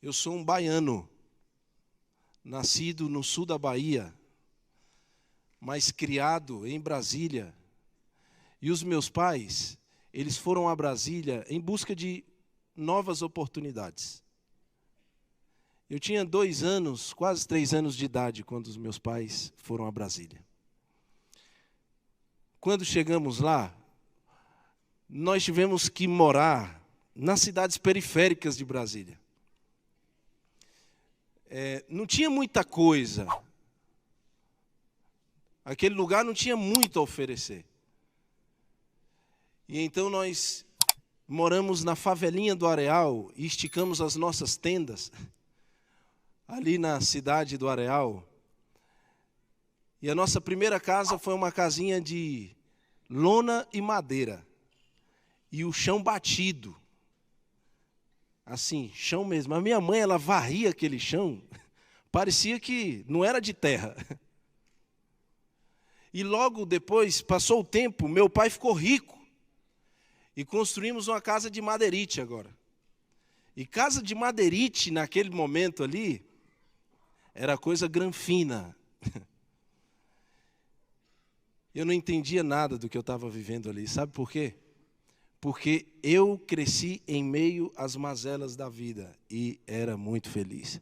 Eu sou um baiano, nascido no sul da Bahia, mas criado em Brasília. E os meus pais, eles foram a Brasília em busca de novas oportunidades. Eu tinha 2 anos, quase 3 anos de idade, quando os meus pais foram a Brasília. Quando chegamos lá, nós tivemos que morar nas cidades periféricas de Brasília. Não tinha muita coisa. Aquele lugar não tinha muito a oferecer. E então nós moramos na favelinha do Areal e esticamos as nossas tendas ali na cidade do Areal. E a nossa primeira casa foi uma casinha de lona e madeira. E o chão batido. Assim, chão mesmo. A minha mãe, ela varria aquele chão, parecia que não era de terra. E logo depois, passou o tempo, meu pai ficou rico. E construímos uma casa de madeirite agora. E casa de madeirite, naquele momento ali, era coisa granfina. Eu não entendia nada do que eu estava vivendo ali. Sabe por quê? Porque eu cresci em meio às mazelas da vida e era muito feliz.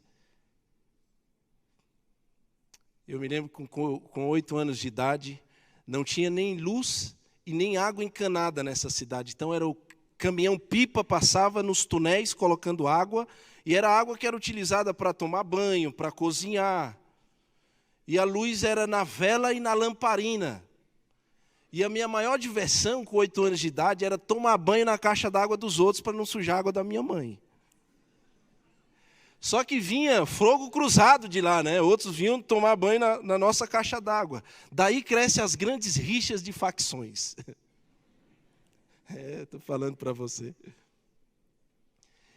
Eu me lembro que com 8 anos de idade, não tinha nem luz e nem água encanada nessa cidade. Então era o caminhão-pipa passava nos túneis colocando água, e era água que era utilizada para tomar banho, para cozinhar. E a luz era na vela e na lamparina. E a minha maior diversão com 8 anos de idade era tomar banho na caixa d'água dos outros para não sujar a água da minha mãe. Só que vinha fogo cruzado de lá, né? Outros vinham tomar banho na nossa caixa d'água. Daí crescem as grandes rixas de facções. Estou falando para você.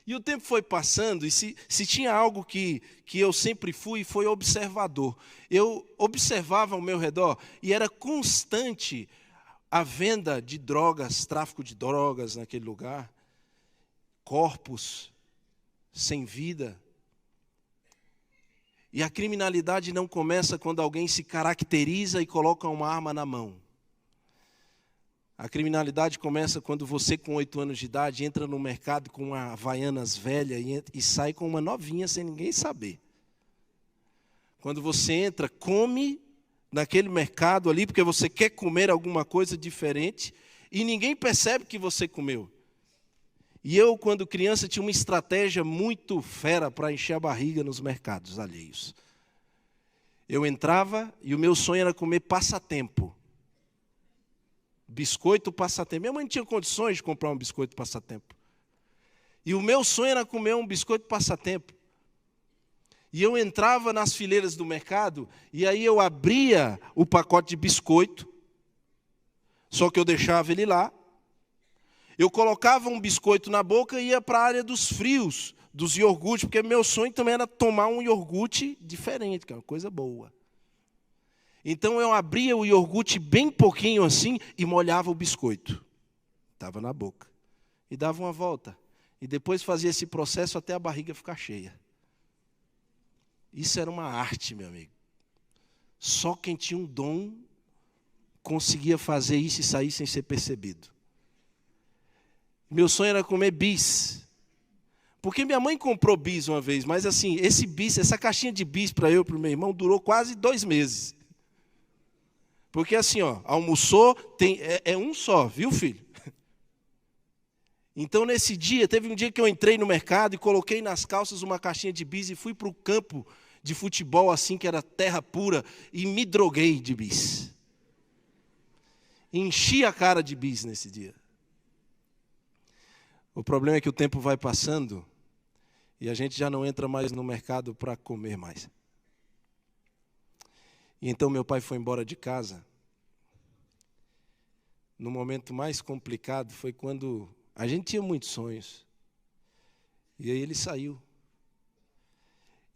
E o tempo foi passando, e se tinha algo que eu sempre fui, foi observador. Eu observava ao meu redor, e era constante a venda de drogas, tráfico de drogas naquele lugar, corpos sem vida. E a criminalidade não começa quando alguém se caracteriza e coloca uma arma na mão. A criminalidade começa quando você, com 8 anos de idade, entra no mercado com uma Havaianas velha e sai com uma novinha sem ninguém saber. Quando você entra, come naquele mercado ali, porque você quer comer alguma coisa diferente, e ninguém percebe que você comeu. E eu, quando criança, tinha uma estratégia muito fera para encher a barriga nos mercados alheios. Eu entrava e o meu sonho era comer passatempo. Biscoito passatempo. Minha mãe não tinha condições de comprar um biscoito passatempo. E o meu sonho era comer um biscoito passatempo. E eu entrava nas fileiras do mercado, e aí eu abria o pacote de biscoito, só que eu deixava ele lá. Eu colocava um biscoito na boca e ia para a área dos frios, dos iogurtes, porque meu sonho também era tomar um iogurte diferente, que é uma coisa boa. Então eu abria o iogurte bem pouquinho assim e molhava o biscoito. Estava na boca. E dava uma volta. E depois fazia esse processo até a barriga ficar cheia. Isso era uma arte, meu amigo. Só quem tinha um dom conseguia fazer isso e sair sem ser percebido. Meu sonho era comer bis. Porque minha mãe comprou bis uma vez, mas assim, esse bis, essa caixinha de bis para eu e para o meu irmão durou quase 2 meses. Porque assim, almoçou, é um só, viu, filho? Então, nesse dia, teve um dia que eu entrei no mercado e coloquei nas calças uma caixinha de bis e fui para o campo de futebol, assim, que era terra pura, e me droguei de bis. Enchi a cara de bis nesse dia. O problema é que o tempo vai passando e a gente já não entra mais no mercado para comer mais. E então meu pai foi embora de casa. No momento mais complicado foi quando a gente tinha muitos sonhos. E aí ele saiu.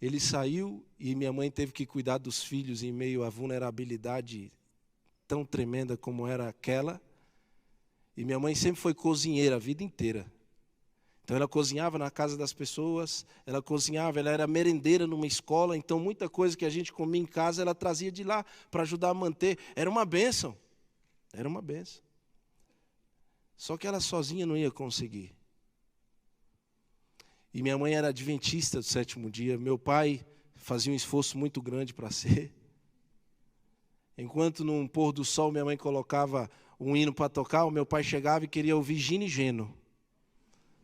Ele saiu e minha mãe teve que cuidar dos filhos em meio à vulnerabilidade tão tremenda como era aquela. E minha mãe sempre foi cozinheira a vida inteira. Então ela cozinhava na casa das pessoas, ela era merendeira numa escola, então muita coisa que a gente comia em casa, ela trazia de lá para ajudar a manter. Era uma bênção. Era uma bênção. Só que ela sozinha não ia conseguir. E minha mãe era adventista do sétimo dia, meu pai fazia um esforço muito grande para ser. Enquanto num pôr do sol minha mãe colocava um hino para tocar, o meu pai chegava e queria ouvir Gino e Geno,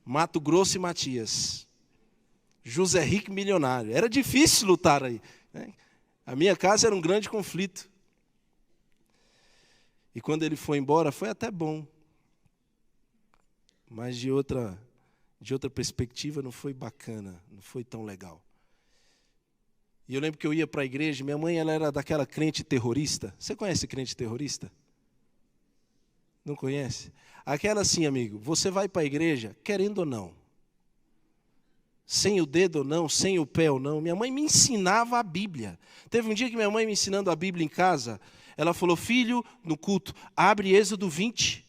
Mato Grosso e Matias, José Rico milionário. Era difícil lutar aí, né? A minha casa era um grande conflito. E quando ele foi embora, foi até bom. Mas de outra perspectiva não foi bacana, não foi tão legal. E eu lembro que eu ia para a igreja, minha mãe ela era daquela crente terrorista. Você conhece crente terrorista? Não conhece? Aquela assim, amigo, você vai para a igreja querendo ou não. Sem o dedo ou não, sem o pé ou não. Minha mãe me ensinava a Bíblia. Teve um dia que minha mãe me ensinando a Bíblia em casa, ela falou, filho, no culto, abre Êxodo 20.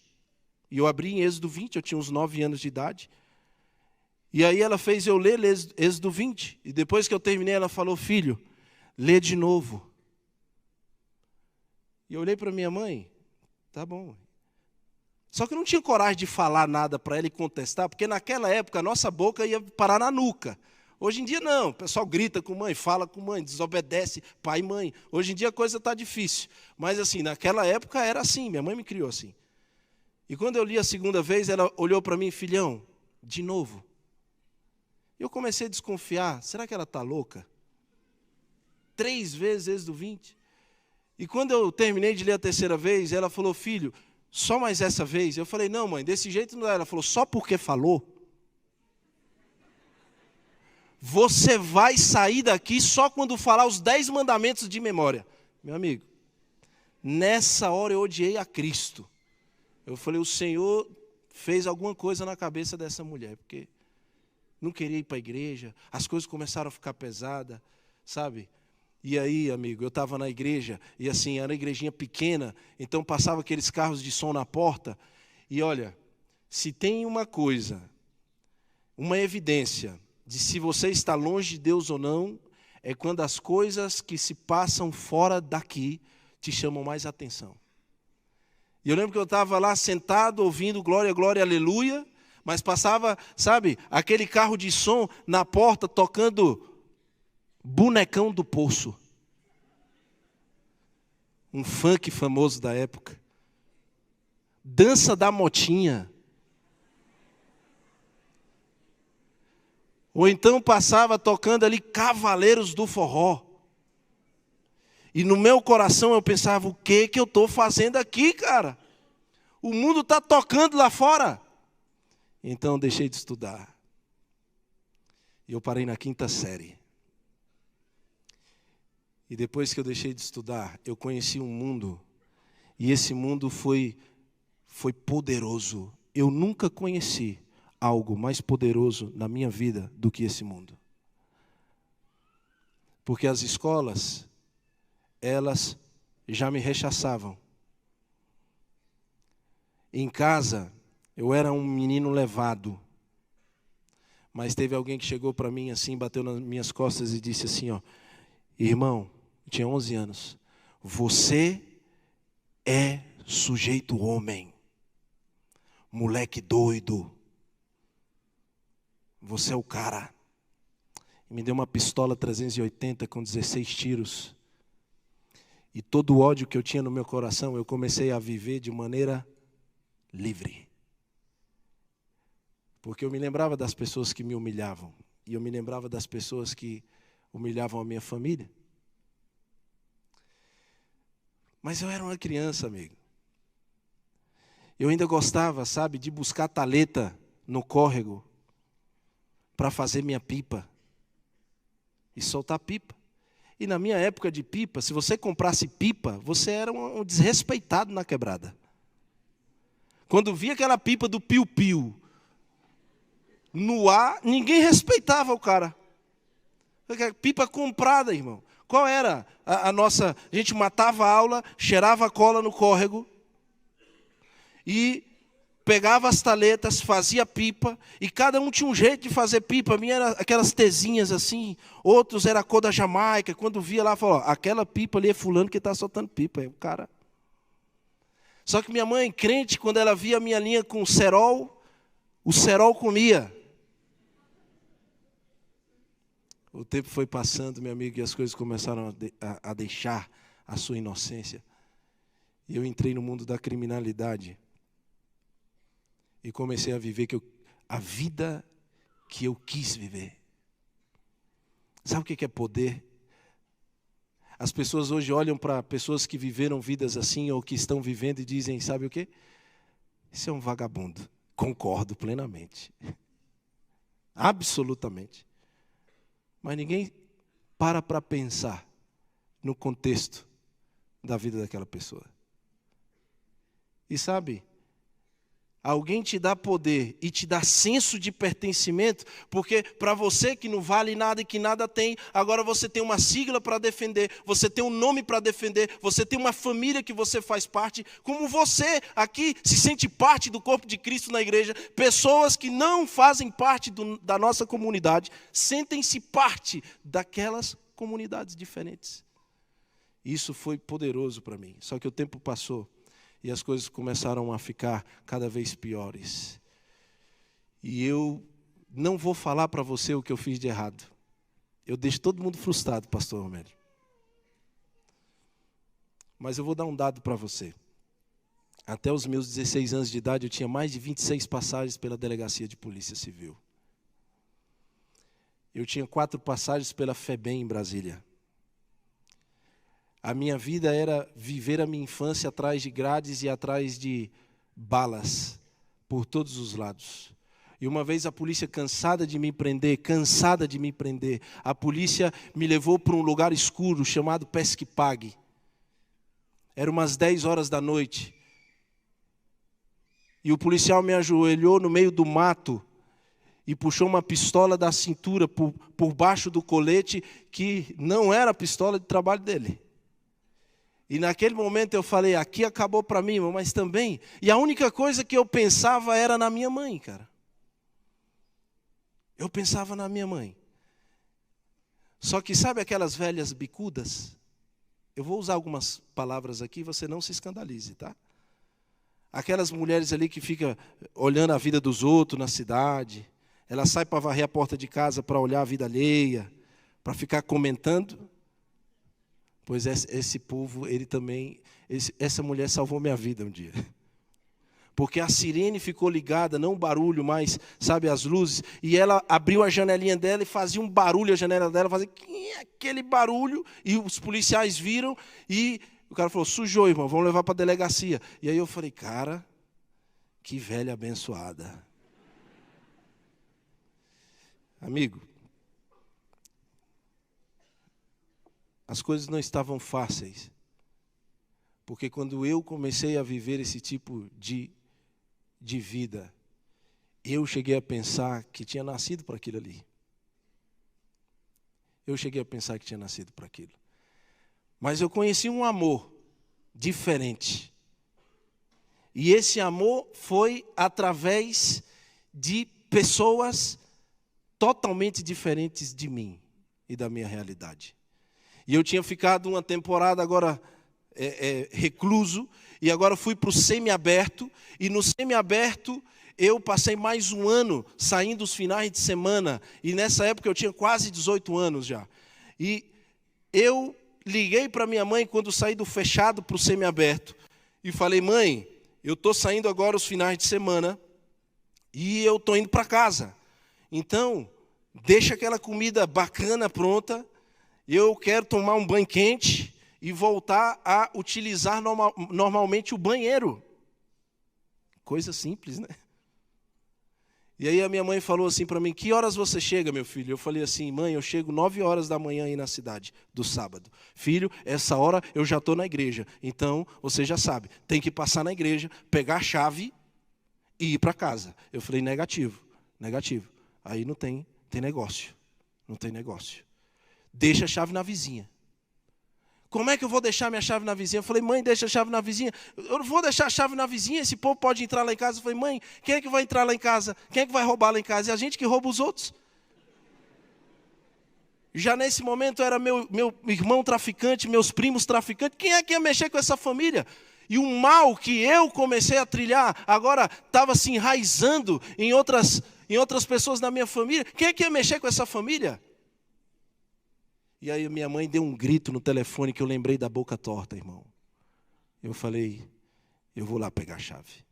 E eu abri em Êxodo 20, eu tinha uns 9 anos de idade. E aí ela fez eu ler Êxodo 20. E depois que eu terminei, ela falou, filho, lê de novo. E eu olhei para minha mãe, tá bom. Só que eu não tinha coragem de falar nada para ela e contestar, porque naquela época a nossa boca ia parar na nuca. Hoje em dia não, o pessoal grita com mãe, fala com mãe, desobedece pai e mãe. Hoje em dia a coisa está difícil. Mas assim, naquela época era assim, minha mãe me criou assim. E quando eu li a segunda vez, ela olhou para mim, filhão, de novo. Eu comecei a desconfiar, será que ela está louca? 3 vezes Êxodo 20. E quando eu terminei de ler a terceira vez, ela falou, filho, só mais essa vez? Eu falei, não mãe, desse jeito não dá. Ela falou, só porque falou? Você vai sair daqui só quando falar os 10 mandamentos de memória. Meu amigo, nessa hora eu odiei a Cristo. Eu falei, o Senhor fez alguma coisa na cabeça dessa mulher, porque não queria ir para a igreja, as coisas começaram a ficar pesadas, sabe? E aí, amigo, eu estava na igreja, e assim, era uma igrejinha pequena, então passava aqueles carros de som na porta, e olha, se tem uma coisa, uma evidência de se você está longe de Deus ou não, é quando as coisas que se passam fora daqui te chamam mais atenção. E eu lembro que eu estava lá sentado, ouvindo glória, glória, aleluia, mas passava, sabe, aquele carro de som na porta tocando Bonecão do Poço. Um funk famoso da época. Dança da Motinha. Ou então passava tocando ali Cavaleiros do Forró. E no meu coração eu pensava, o que eu estou fazendo aqui, cara? O mundo está tocando lá fora. Então eu deixei de estudar. E eu parei na 5ª série. E depois que eu deixei de estudar, eu conheci um mundo. E esse mundo foi poderoso. Eu nunca conheci algo mais poderoso na minha vida do que esse mundo. Porque as escolas, elas já me rechaçavam. Em casa, eu era um menino levado. Mas teve alguém que chegou para mim assim, bateu nas minhas costas e disse assim, ó, irmão, eu tinha 11 anos, você é sujeito homem, moleque doido, você é o cara. E me deu uma pistola 380 com 16 tiros. E todo o ódio que eu tinha no meu coração, eu comecei a viver de maneira livre. Porque eu me lembrava das pessoas que me humilhavam. E eu me lembrava das pessoas que humilhavam a minha família. Mas eu era uma criança, amigo. Eu ainda gostava, sabe, de buscar taleta no córrego para fazer minha pipa. E soltar pipa. E na minha época de pipa, se você comprasse pipa, você era um desrespeitado na quebrada. Quando via aquela pipa do piu-piu no ar, ninguém respeitava o cara. Pipa comprada, irmão. Qual era a nossa... A gente matava a aula, cheirava a cola no córrego e pegava as taletas, fazia pipa, e cada um tinha um jeito de fazer pipa. A minha era aquelas tesinhas assim, outros era a cor da Jamaica. Quando via lá, falava, aquela pipa ali é fulano que está soltando pipa. Aí o cara... Só que minha mãe, crente, quando ela via a minha linha com cerol, o cerol comia. O tempo foi passando, meu amigo, e as coisas começaram a deixar a sua inocência. E eu entrei no mundo da criminalidade. E comecei a viver a vida que eu quis viver. Sabe o que é poder? As pessoas hoje olham para pessoas que viveram vidas assim ou que estão vivendo e dizem, sabe o quê? Isso é um vagabundo. Concordo plenamente. Absolutamente. Mas ninguém para pensar no contexto da vida daquela pessoa. E sabe, alguém te dá poder e te dá senso de pertencimento, porque para você que não vale nada e que nada tem, agora você tem uma sigla para defender, você tem um nome para defender, você tem uma família que você faz parte, como você aqui se sente parte do corpo de Cristo na igreja, pessoas que não fazem parte da nossa comunidade, sentem-se parte daquelas comunidades diferentes. Isso foi poderoso para mim, só que o tempo passou. E as coisas começaram a ficar cada vez piores. E eu não vou falar para você o que eu fiz de errado. Eu deixo todo mundo frustrado, pastor Romero. Mas eu vou dar um dado para você. Até os meus 16 anos de idade, eu tinha mais de 26 passagens pela Delegacia de Polícia Civil. Eu tinha 4 passagens pela FEBEM em Brasília. A minha vida era viver a minha infância atrás de grades e atrás de balas, por todos os lados. E uma vez a polícia cansada de me prender, a polícia me levou para um lugar escuro chamado Pesque Pague. Era umas 10 horas da noite. E o policial me ajoelhou no meio do mato e puxou uma pistola da cintura por baixo do colete, que não era a pistola de trabalho dele. E naquele momento eu falei, aqui acabou para mim, mas também... E a única coisa que eu pensava era na minha mãe, cara. Eu pensava na minha mãe. Só que sabe aquelas velhas bicudas? Eu vou usar algumas palavras aqui, você não se escandalize, tá? Aquelas mulheres ali que ficam olhando a vida dos outros na cidade. Ela sai para varrer a porta de casa para olhar a vida alheia, para ficar comentando. Pois esse povo, ele também... Essa mulher salvou minha vida um dia. Porque a sirene ficou ligada, não o barulho, mas, sabe, as luzes. E ela abriu a janelinha dela e fazia um barulho, a janela dela fazia aquele barulho. E os policiais viram e o cara falou, sujou, irmão, vamos levar para a delegacia. E aí eu falei, cara, que velha abençoada. Amigo, as coisas não estavam fáceis, porque quando eu comecei a viver esse tipo de vida, eu cheguei a pensar que tinha nascido para aquilo ali. Eu cheguei a pensar que tinha nascido para aquilo. Mas eu conheci um amor diferente. E esse amor foi através de pessoas totalmente diferentes de mim e da minha realidade. E eu tinha ficado uma temporada agora recluso, e agora fui para o semiaberto, e no semiaberto eu passei mais um ano saindo os finais de semana, e nessa época eu tinha quase 18 anos já. E eu liguei para minha mãe quando saí do fechado para o semiaberto, e falei, mãe, eu estou saindo agora os finais de semana, e eu estou indo para casa. Então, deixa aquela comida bacana pronta, eu quero tomar um banho quente e voltar a utilizar normalmente o banheiro. Coisa simples, né? E aí a minha mãe falou assim para mim, que horas você chega, meu filho? Eu falei assim, mãe, eu chego 9 horas da manhã aí na cidade, do sábado. Filho, essa hora eu já estou na igreja. Então, você já sabe, tem que passar na igreja, pegar a chave e ir para casa. Eu falei, negativo. Aí não tem negócio. Não tem negócio. Deixa a chave na vizinha. Como é que eu vou deixar minha chave na vizinha? Eu falei, mãe, deixa a chave na vizinha. Eu não vou deixar a chave na vizinha, esse povo pode entrar lá em casa. Eu falei, mãe, quem é que vai entrar lá em casa? Quem é que vai roubar lá em casa? É a gente que rouba os outros. Já nesse momento era meu irmão traficante, meus primos traficantes. Quem é que ia mexer com essa família? E o mal que eu comecei a trilhar, agora estava se enraizando em outras pessoas na minha família. Quem é que ia mexer com essa família? E aí minha mãe deu um grito no telefone que eu lembrei da boca torta, irmão. Eu falei, eu vou lá pegar a chave.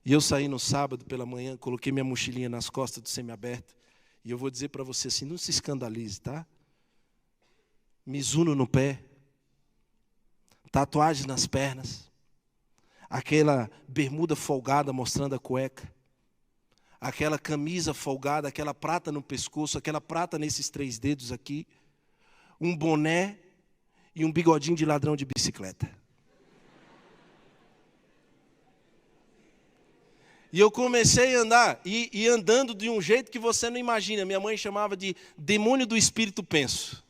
E eu saí no sábado pela manhã, coloquei minha mochilinha nas costas do semiaberto. E eu vou dizer para você assim, não se escandalize, tá? Mizuno no pé, tatuagem nas pernas, aquela bermuda folgada mostrando a cueca, aquela camisa folgada, aquela prata no pescoço, aquela prata nesses 3 dedos aqui, um boné e um bigodinho de ladrão de bicicleta. E eu comecei a andar, e andando de um jeito que você não imagina. Minha mãe chamava de demônio do espírito penso.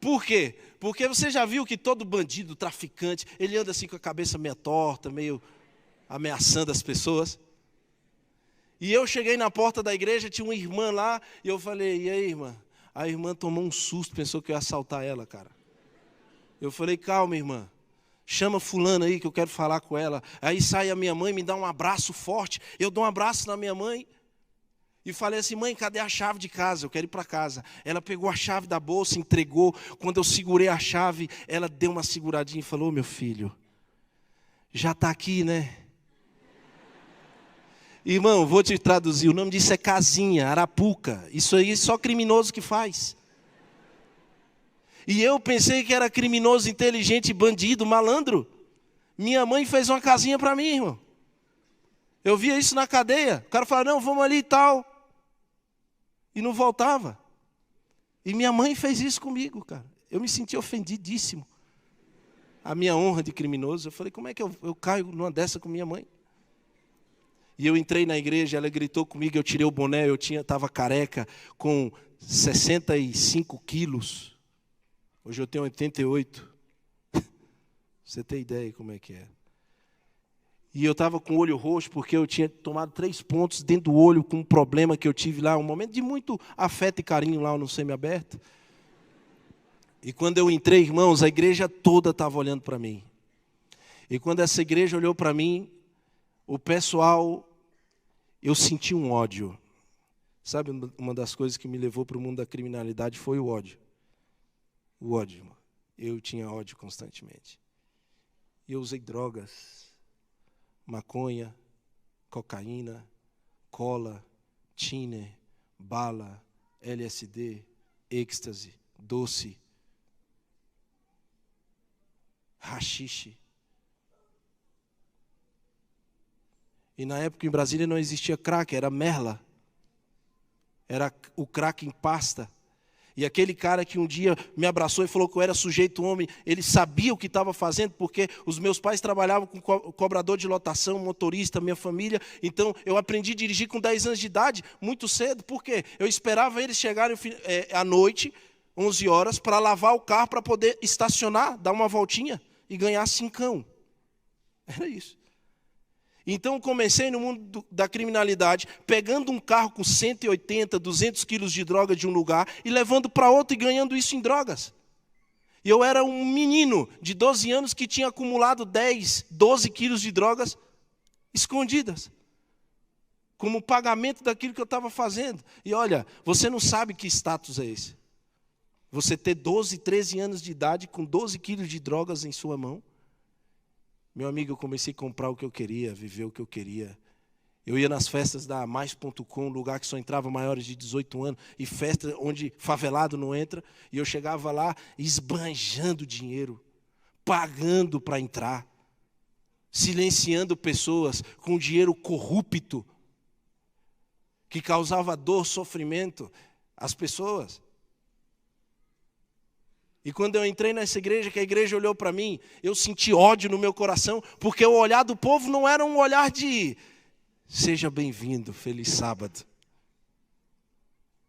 Por quê? Porque você já viu que todo bandido, traficante, ele anda assim com a cabeça meio torta, meio ameaçando as pessoas. E eu cheguei na porta da igreja, tinha uma irmã lá, e eu falei, e aí, irmã? A irmã tomou um susto, pensou que eu ia assaltar ela, cara. Eu falei, calma, irmã. Chama fulana aí que eu quero falar com ela. Aí sai a minha mãe, me dá um abraço forte. Eu dou um abraço na minha mãe. E falei assim, mãe, cadê a chave de casa? Eu quero ir para casa. Ela pegou a chave da bolsa, entregou. Quando eu segurei a chave, ela deu uma seguradinha e falou, meu filho, já está aqui, né? Irmão, vou te traduzir. O nome disso é casinha, arapuca. Isso aí só criminoso que faz. E eu pensei que era criminoso, inteligente, bandido, malandro. Minha mãe fez uma casinha para mim, irmão. Eu via isso na cadeia. O cara falava, não, vamos ali e tal. E não voltava. E minha mãe fez isso comigo, cara. Eu me senti ofendidíssimo. A minha honra de criminoso. Eu falei, como é que eu caio numa dessa com minha mãe? E eu entrei na igreja, ela gritou comigo, eu tirei o boné, eu estava careca, com 65 quilos. Hoje eu tenho 88. Você tem ideia como é que é. E eu estava com o olho roxo porque eu tinha tomado 3 pontos dentro do olho com um problema que eu tive lá, um momento de muito afeto e carinho lá no semiaberto. E quando eu entrei, irmãos, a igreja toda estava olhando para mim. E quando essa igreja olhou para mim, o pessoal, eu senti um ódio. Sabe, uma das coisas que me levou para o mundo da criminalidade foi o ódio. O ódio, irmão. Eu tinha ódio constantemente. E eu usei drogas, maconha, cocaína, cola, tiner, bala, LSD, êxtase, doce, haxixe. E na época em Brasília não existia crack, era merla. Era o crack em pasta. E aquele cara que um dia me abraçou e falou que eu era sujeito homem, ele sabia o que estava fazendo, porque os meus pais trabalhavam com cobrador de lotação, motorista, minha família. Então, eu aprendi a dirigir com 10 anos de idade, muito cedo. Por quê? Eu esperava eles chegarem à noite, 11 horas, para lavar o carro, para poder estacionar, dar uma voltinha e ganhar 5. Era isso. Então, comecei no mundo da criminalidade, pegando um carro com 180, 200 quilos de droga de um lugar e levando para outro e ganhando isso em drogas. E eu era um menino de 12 anos que tinha acumulado 10, 12 quilos de drogas escondidas, como pagamento daquilo que eu estava fazendo. E olha, você não sabe que status é esse. Você ter 12, 13 anos de idade com 12 quilos de drogas em sua mão. Meu amigo, eu comecei a comprar o que eu queria, viver o que eu queria. Eu ia nas festas da Mais.com, lugar que só entrava maiores de 18 anos, e festa onde favelado não entra, e eu chegava lá esbanjando dinheiro, pagando para entrar, silenciando pessoas com dinheiro corrupto, que causava dor, sofrimento às pessoas. E quando eu entrei nessa igreja, que a igreja olhou para mim, eu senti ódio no meu coração, porque o olhar do povo não era um olhar de seja bem-vindo, feliz sábado.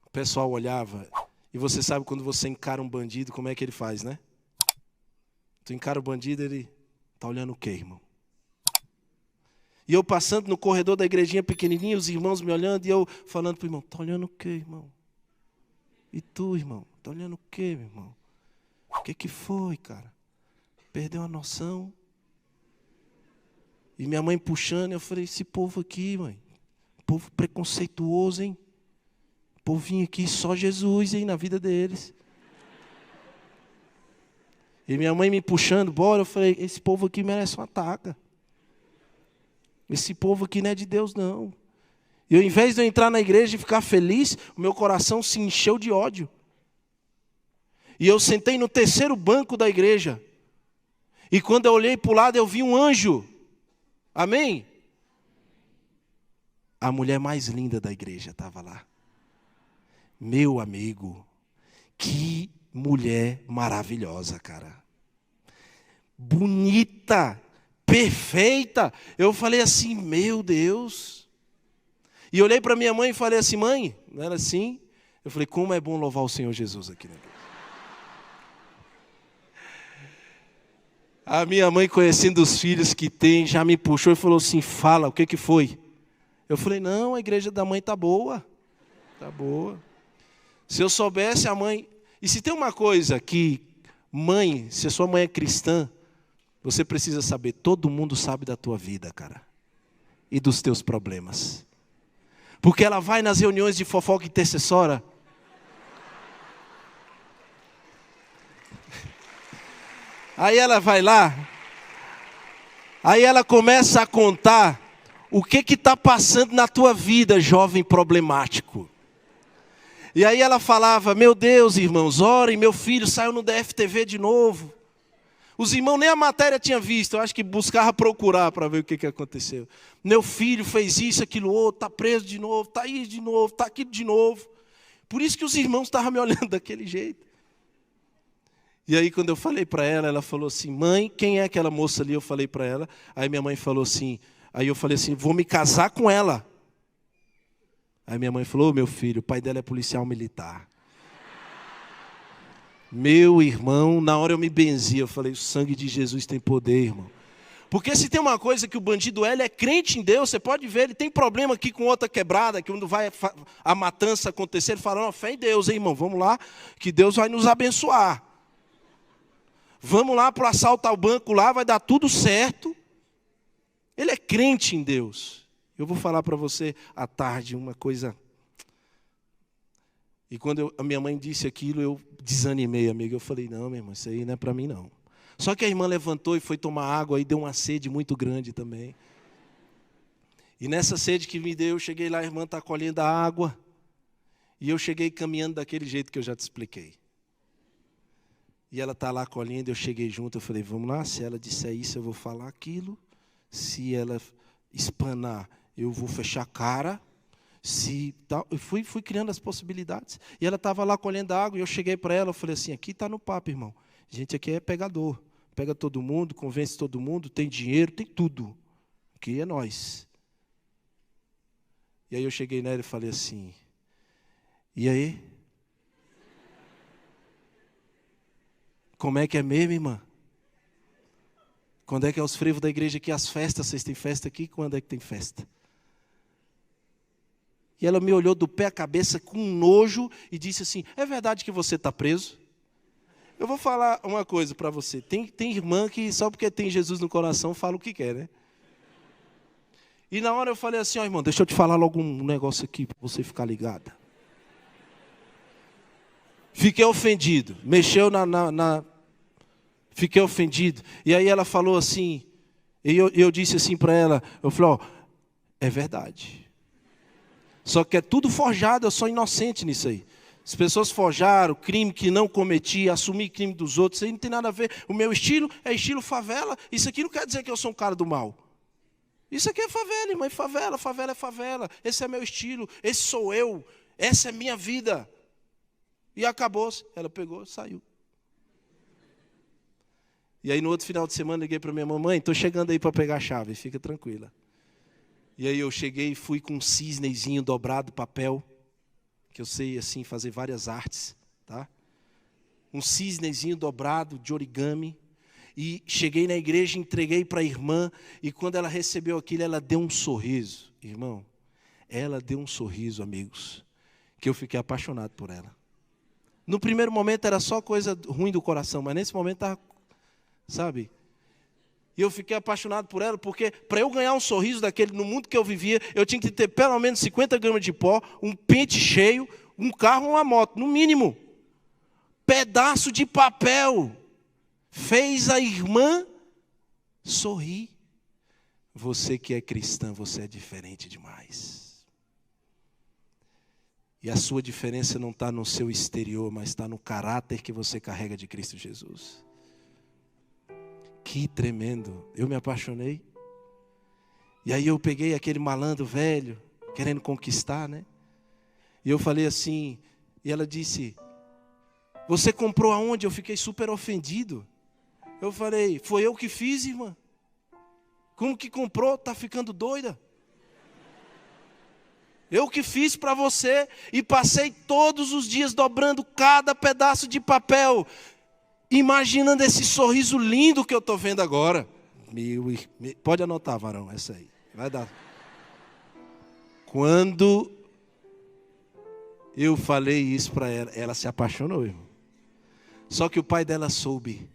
O pessoal olhava E você sabe quando você encara um bandido, como é que ele faz, né? Tu encara o bandido, ele está olhando o quê, irmão? E eu passando no corredor da igrejinha pequenininha, os irmãos me olhando, e eu falando para o irmão, está olhando o quê, irmão? E tu, irmão, está olhando o quê, meu irmão? O que foi, cara? Perdeu a noção? E minha mãe puxando, eu falei, esse povo aqui, mãe, povo preconceituoso, hein? Povinho aqui, só Jesus, hein, na vida deles. E minha mãe me puxando, bora, eu falei, esse povo aqui merece uma taca. Esse povo aqui não é de Deus, não. E ao invés de eu entrar na igreja e ficar feliz, o meu coração se encheu de ódio. E eu sentei no terceiro banco da igreja. E quando eu olhei para o lado, eu vi um anjo. Amém? A mulher mais linda da igreja estava lá. Meu amigo, que mulher maravilhosa, cara. Bonita, perfeita. Eu falei assim, meu Deus. E olhei para minha mãe e falei assim, mãe, não era assim? Eu falei, como é bom louvar o Senhor Jesus aqui na igreja. A minha mãe, conhecendo os filhos que tem, já me puxou e falou assim, fala, o que foi? Eu falei, não, a igreja da mãe está boa. Está boa. Se eu soubesse, a mãe... E se tem uma coisa que, mãe, se a sua mãe é cristã, você precisa saber, todo mundo sabe da tua vida, cara. E dos teus problemas. Porque ela vai nas reuniões de fofoca intercessora. Aí ela vai lá. Aí ela começa a contar o que está passando na tua vida, jovem problemático. E aí ela falava, meu Deus, irmãos, orem, meu filho saiu no DFTV de novo. Os irmãos nem a matéria tinham visto, eu acho que buscava procurar para ver o que aconteceu. Meu filho fez isso, aquilo outro, está preso de novo, está aí de novo, está aqui de novo. Por isso que os irmãos estavam me olhando daquele jeito. E aí quando eu falei para ela, ela falou assim, mãe, quem é aquela moça ali? Eu falei para ela, aí minha mãe falou assim, aí eu falei assim, vou me casar com ela. Aí minha mãe falou, meu filho, o pai dela é policial militar. Meu irmão, na hora eu me benzi, eu falei, o sangue de Jesus tem poder, irmão. Porque se tem uma coisa que o bandido ele é crente em Deus, você pode ver, ele tem problema aqui com outra quebrada, que quando vai a matança acontecer, ele fala, não, fé em Deus, hein, irmão, vamos lá, que Deus vai nos abençoar. Vamos lá para o assalto ao banco lá, vai dar tudo certo. Ele é crente em Deus. Eu vou falar para você à tarde uma coisa. E quando a minha mãe disse aquilo, eu desanimei, amigo. Eu falei, não, minha irmã, isso aí não é para mim, não. Só que a irmã levantou e foi tomar água, e deu uma sede muito grande também. E nessa sede que me deu, eu cheguei lá, a irmã está colhendo a água. E eu cheguei caminhando daquele jeito que eu já te expliquei. E ela está lá colhendo, eu cheguei junto, eu falei, vamos lá, se ela disser isso, eu vou falar aquilo. Se ela espanar, eu vou fechar a cara. Se tal, eu fui criando as possibilidades. E ela estava lá colhendo água, e eu cheguei para ela, eu falei assim, aqui está no papo, irmão. A gente aqui é pegador. Pega todo mundo, convence todo mundo, tem dinheiro, tem tudo. Aqui é nós. E aí eu cheguei nela e falei assim, e aí? Como é que é mesmo, irmã? Quando é que é os frevos da igreja aqui, as festas? Vocês têm festa aqui? Quando é que tem festa? E ela me olhou do pé à cabeça com nojo e disse assim, é verdade que você está preso? Eu vou falar uma coisa para você. Tem irmã que só porque tem Jesus no coração fala o que quer, né? E na hora eu falei assim, ó irmão, deixa eu te falar logo um negócio aqui para você ficar ligada. Fiquei ofendido, mexeu Fiquei ofendido. E aí ela falou assim, e eu disse assim para ela, eu falei, ó, é verdade. Só que é tudo forjado, eu sou inocente nisso aí. As pessoas forjaram, crime que não cometi, assumir crime dos outros, isso aí não tem nada a ver. O meu estilo é estilo favela, isso aqui não quer dizer que eu sou um cara do mal. Isso aqui é favela, irmã, favela é favela. Esse é meu estilo, esse sou eu, essa é minha vida. E acabou, ela pegou, saiu. E aí no outro final de semana liguei para minha mamãe, estou chegando aí para pegar a chave, fica tranquila. E aí eu cheguei e fui com um cisnezinho dobrado, papel, que eu sei assim fazer várias artes, tá? Um cisnezinho dobrado de origami. E cheguei na igreja, entreguei para a irmã, e quando ela recebeu aquilo, ela deu um sorriso. Irmão, ela deu um sorriso, amigos, que eu fiquei apaixonado por ela. No primeiro momento era só coisa ruim do coração, mas nesse momento estava, sabe? E eu fiquei apaixonado por ela, porque para eu ganhar um sorriso daquele, no mundo que eu vivia, eu tinha que ter pelo menos 50 gramas de pó, um pente cheio, um carro ou uma moto, no mínimo. Pedaço de papel fez a irmã sorrir. Você que é cristã, você é diferente demais. E a sua diferença não está no seu exterior, mas está no caráter que você carrega de Cristo Jesus. Que tremendo. Eu me apaixonei. E aí eu peguei aquele malandro velho, querendo conquistar, né? E eu falei assim, e ela disse, você comprou aonde? Eu fiquei super ofendido. Eu falei, foi eu que fiz, irmã. Como que comprou? Tá ficando doida? Eu que fiz para você e passei todos os dias dobrando cada pedaço de papel, imaginando esse sorriso lindo que eu estou vendo agora. Pode anotar, varão, essa aí. Vai dar. Quando eu falei isso para ela, ela se apaixonou, irmão. Só que o pai dela soube.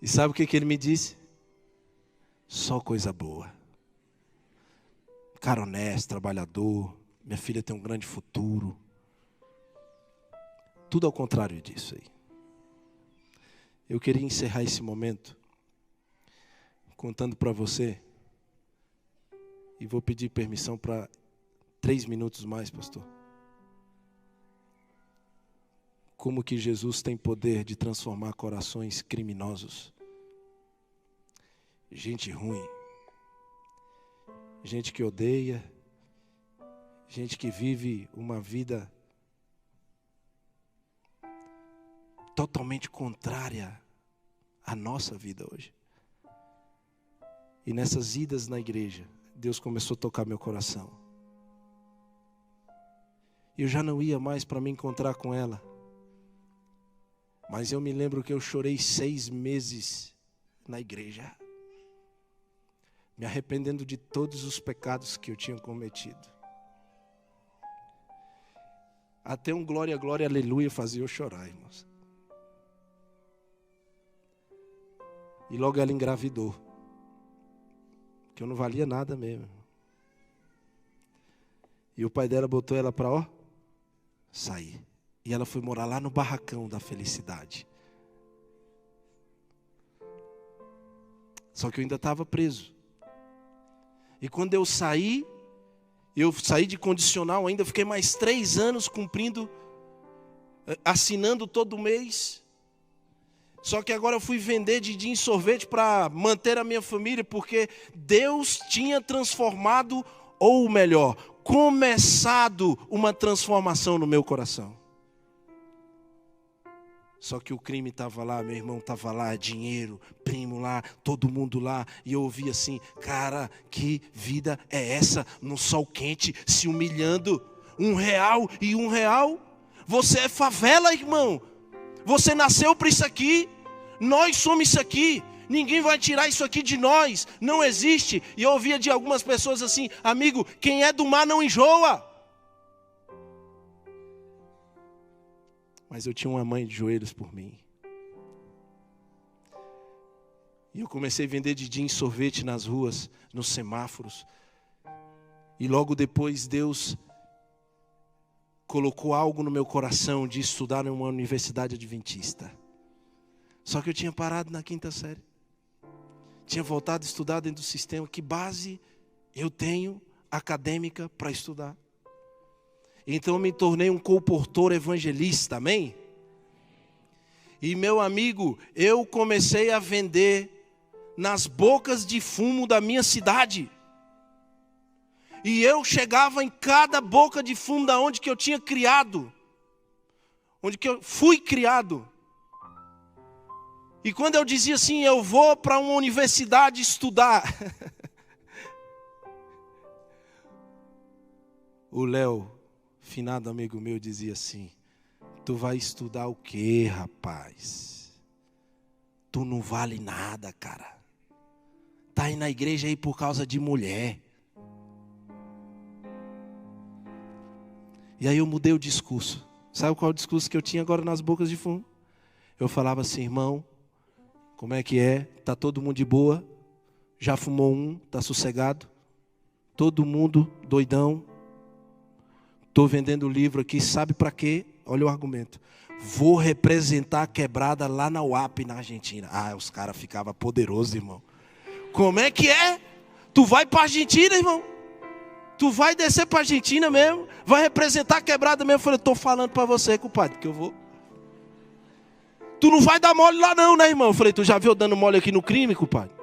E sabe o que ele me disse? Só coisa boa. Cara honesto, trabalhador. Minha filha tem um grande futuro. Tudo ao contrário disso aí. Eu queria encerrar esse momento contando para você. E vou pedir permissão para 3 minutos mais, pastor. Como que Jesus tem poder de transformar corações criminosos. Gente ruim. Gente que odeia. Gente que vive uma vida totalmente contrária à nossa vida hoje. E nessas idas na igreja, Deus começou a tocar meu coração. Eu já não ia mais para me encontrar com ela. Mas eu me lembro que eu chorei 6 meses na igreja, me arrependendo de todos os pecados que eu tinha cometido. Até um glória, glória, aleluia fazia eu chorar, irmãos. E logo ela engravidou, que eu não valia nada mesmo. E o pai dela botou ela para, sair. E ela foi morar lá no barracão da felicidade. Só que eu ainda estava preso. E quando eu saí de condicional ainda, fiquei mais 3 anos cumprindo, assinando todo mês. Só que agora eu fui vender din-din sorvete para manter a minha família, porque Deus tinha transformado, ou melhor, começado uma transformação no meu coração. Só que o crime estava lá, meu irmão estava lá, dinheiro, primo lá, todo mundo lá. E eu ouvi assim, cara, que vida é essa? No sol quente, se humilhando. R$1 e R$1. Você é favela, irmão. Você nasceu para isso aqui. Nós somos isso aqui. Ninguém vai tirar isso aqui de nós. Não existe. E eu ouvia de algumas pessoas assim, amigo, quem é do mar não enjoa. Mas eu tinha uma mãe de joelhos por mim. E eu comecei a vender din-din sorvete nas ruas, nos semáforos. E logo depois Deus colocou algo no meu coração de estudar em uma universidade adventista. Só que eu tinha parado na 5ª série. Tinha voltado a estudar dentro do sistema. Que base eu tenho acadêmica para estudar? Então eu me tornei um colportor evangelista, amém? E meu amigo, eu comecei a vender nas bocas de fumo da minha cidade. E eu chegava em cada boca de fumo da onde que eu tinha criado. Onde que eu fui criado. E quando eu dizia assim, eu vou para uma universidade estudar. O Léo finado amigo meu dizia assim: tu vai estudar o quê, rapaz? Tu não vale nada, cara. Tá aí na igreja aí por causa de mulher. E aí eu mudei o discurso. Sabe qual é o discurso que eu tinha agora nas bocas de fumo? Eu falava assim: irmão, como é que é? Tá todo mundo de boa? Já fumou um? Tá sossegado? Todo mundo doidão? Estou vendendo o livro aqui, sabe para quê? Olha o argumento. Vou representar a quebrada lá na UAP, na Argentina. Ah, os caras ficavam poderosos, irmão. Como é que é? Tu vai para a Argentina, irmão? Tu vai descer para a Argentina mesmo? Vai representar a quebrada mesmo? Eu falei: estou falando para você, compadre, que eu vou. Tu não vai dar mole lá não, né, irmão? Eu falei: tu já viu eu dando mole aqui no crime, compadre?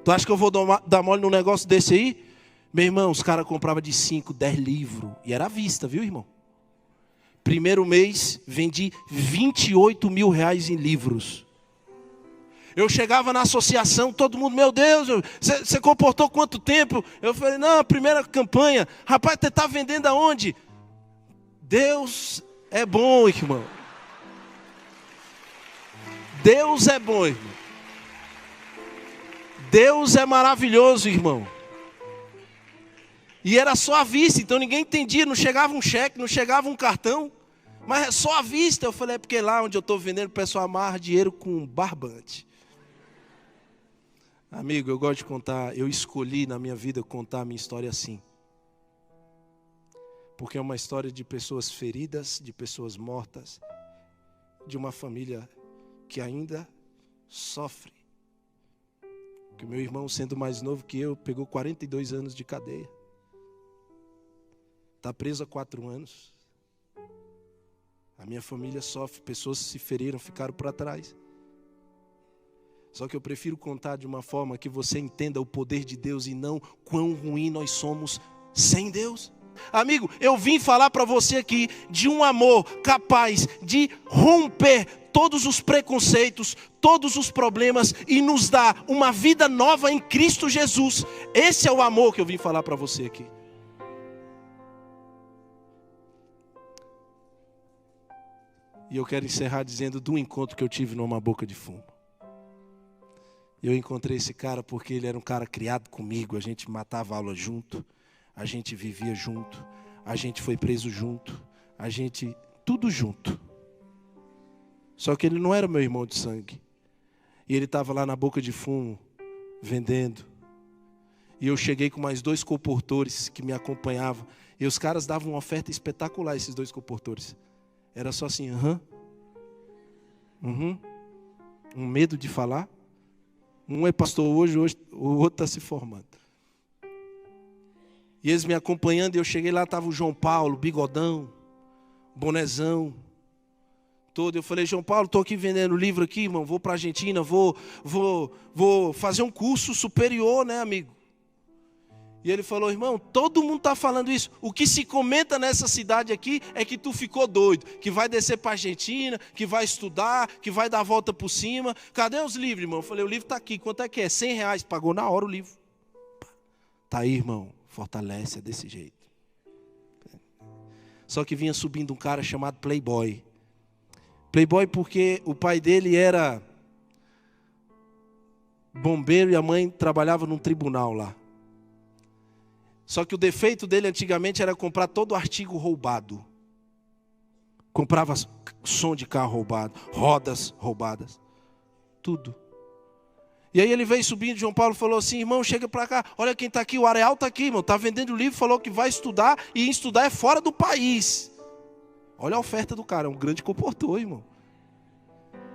Tu acha que eu vou dar mole num negócio desse aí? Meu irmão, os caras compravam de 5, 10 livros. E era à vista, viu, irmão? Primeiro mês, vendi 28 mil reais em livros. Eu chegava na associação, todo mundo: meu Deus, você comportou quanto tempo? Eu falei: não, a primeira campanha. Rapaz, você está vendendo aonde? Deus é bom, irmão. Deus é bom, irmão. Deus é maravilhoso, irmão. E era só à vista, então ninguém entendia, não chegava um cheque, não chegava um cartão, mas é só à vista. Eu falei: é porque lá onde eu estou vendendo, o pessoal amarra dinheiro com barbante. Amigo, eu gosto de contar, eu escolhi na minha vida contar a minha história assim. Porque é uma história de pessoas feridas, de pessoas mortas, de uma família que ainda sofre. Que o meu irmão, sendo mais novo que eu, pegou 42 anos de cadeia. Está preso há 4 anos. A minha família sofre, pessoas se feriram, ficaram para trás. Só que eu prefiro contar de uma forma que você entenda o poder de Deus e não quão ruim nós somos sem Deus. Amigo, eu vim falar para você aqui de um amor capaz de romper todos os preconceitos, todos os problemas e nos dar uma vida nova em Cristo Jesus. Esse é o amor que eu vim falar para você aqui. E eu quero encerrar dizendo do encontro que eu tive numa boca de fumo. Eu encontrei esse cara porque ele era um cara criado comigo. A gente matava aula junto, a gente vivia junto, a gente foi preso junto, a gente, tudo junto. Só que ele não era meu irmão de sangue. E ele estava lá na boca de fumo, vendendo. E eu cheguei com mais 2 comportores que me acompanhavam. E os caras davam uma oferta espetacular, esses 2 comportores. Era só assim: um medo de falar. Um é pastor hoje o outro está se formando. E eles me acompanhando, e eu cheguei lá, estava o João Paulo, bigodão, bonezão, todo. Eu falei: João Paulo, estou aqui vendendo livro aqui, irmão, vou para a Argentina, vou fazer um curso superior, né, amigo? E ele falou: irmão, todo mundo está falando isso. O que se comenta nessa cidade aqui é que tu ficou doido, que vai descer para a Argentina, que vai estudar, que vai dar a volta por cima. Cadê os livros, irmão? Eu falei: o livro está aqui. Quanto é que é? 100 reais. Pagou na hora o livro. Está aí, irmão. Fortalece, é desse jeito. Só que vinha subindo um cara chamado Playboy. Playboy porque o pai dele era bombeiro e a mãe trabalhava num tribunal lá. Só que o defeito dele antigamente era comprar todo artigo roubado. Comprava som de carro roubado, rodas roubadas, tudo. E aí ele veio subindo, João Paulo falou assim: irmão, chega para cá, olha quem está aqui, o Areal está aqui, irmão, está vendendo livro, falou que vai estudar, e estudar é fora do país. Olha a oferta do cara, é um grande comportor, irmão.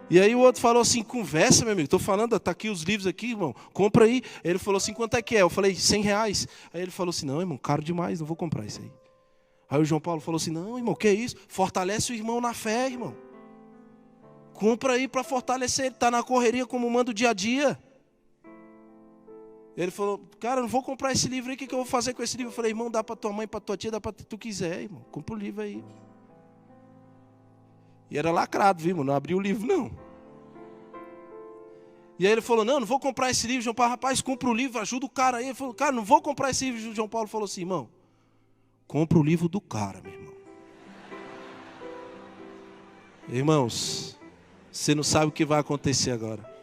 E aí o outro falou assim: conversa, meu amigo, estou falando, está aqui os livros aqui, irmão, compra aí. Ele falou assim: quanto é que é? Eu falei: 100 reais. Aí ele falou assim: não, irmão, caro demais, não vou comprar isso aí. Aí o João Paulo falou assim: não, irmão, que é isso? Fortalece o irmão na fé, irmão. Compra aí para fortalecer, ele está na correria como manda o dia a dia. Ele falou: cara, não vou comprar esse livro aí, o que eu vou fazer com esse livro? Eu falei: irmão, dá para tua mãe, para tua tia, dá para tu quiser, irmão, compra o livro aí. E era lacrado, viu, não abriu o livro, não. E aí ele falou: não vou comprar esse livro. João Paulo: rapaz, compra o livro, ajuda o cara aí. Ele falou: cara, não vou comprar esse livro. João Paulo falou assim: irmão, compra o livro do cara, meu irmão. Irmãos, você não sabe o que vai acontecer agora.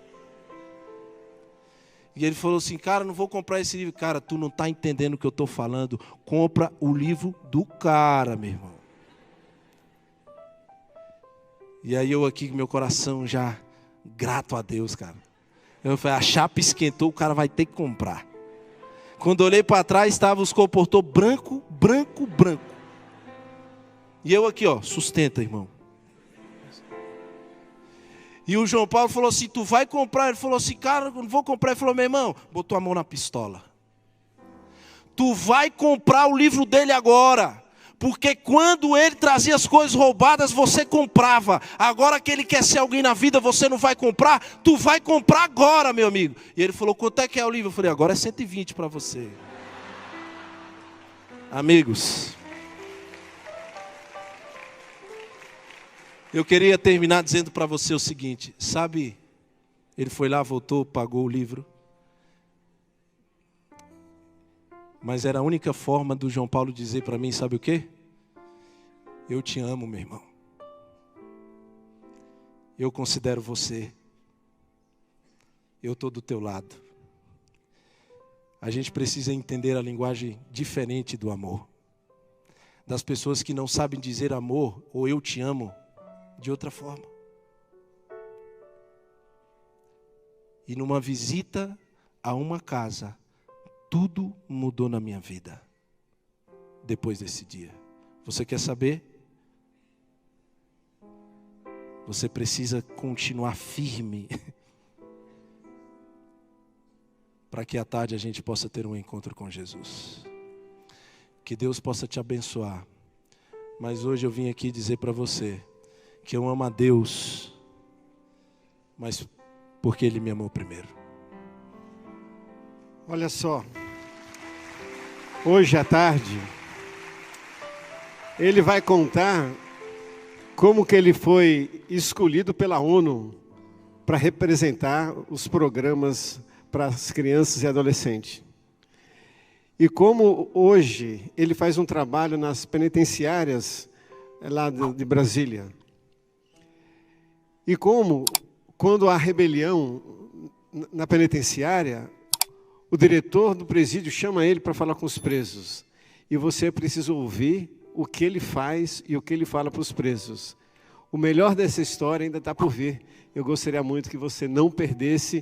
E ele falou assim, cara, não vou comprar esse livro. Cara, tu não está entendendo o que eu estou falando. Compra o livro do cara, meu irmão. E aí eu aqui com meu coração já grato a Deus, cara. Eu falei, a chapa esquentou, o cara vai ter que comprar. Quando eu olhei para trás, estavam os comportores branco. E eu aqui, ó, sustenta, irmão. E o João Paulo falou assim, tu vai comprar? Ele falou assim, cara, eu não vou comprar. Ele falou, meu irmão, botou a mão na pistola. Tu vai comprar o livro dele agora. Porque quando ele trazia as coisas roubadas, você comprava. Agora que ele quer ser alguém na vida, você não vai comprar? Tu vai comprar agora, meu amigo. E ele falou, quanto é que é o livro? Eu falei, agora é 120 para você. Amigos, eu queria terminar dizendo para você o seguinte, sabe, ele foi lá, voltou, pagou o livro. Mas era a única forma do João Paulo dizer para mim, sabe o quê? Eu te amo, meu irmão. Eu considero você. Eu estou do teu lado. A gente precisa entender a linguagem diferente do amor. Das pessoas que não sabem dizer amor ou eu te amo de outra forma. E numa visita a uma casa, tudo mudou na minha vida. Depois desse dia. Você quer saber? Você precisa continuar firme. Para que à tarde a gente possa ter um encontro com Jesus. Que Deus possa te abençoar. Mas hoje eu vim aqui dizer para você que eu amo a Deus, mas porque Ele me amou primeiro. Olha só, hoje à tarde, ele vai contar como que ele foi escolhido pela ONU para representar os programas para as crianças e adolescentes. E como hoje ele faz um trabalho nas penitenciárias lá de Brasília. E como, quando há rebelião na penitenciária, o diretor do presídio chama ele para falar com os presos. E você precisa ouvir o que ele faz e o que ele fala para os presos. O melhor dessa história ainda está por vir. Eu gostaria muito que você não perdesse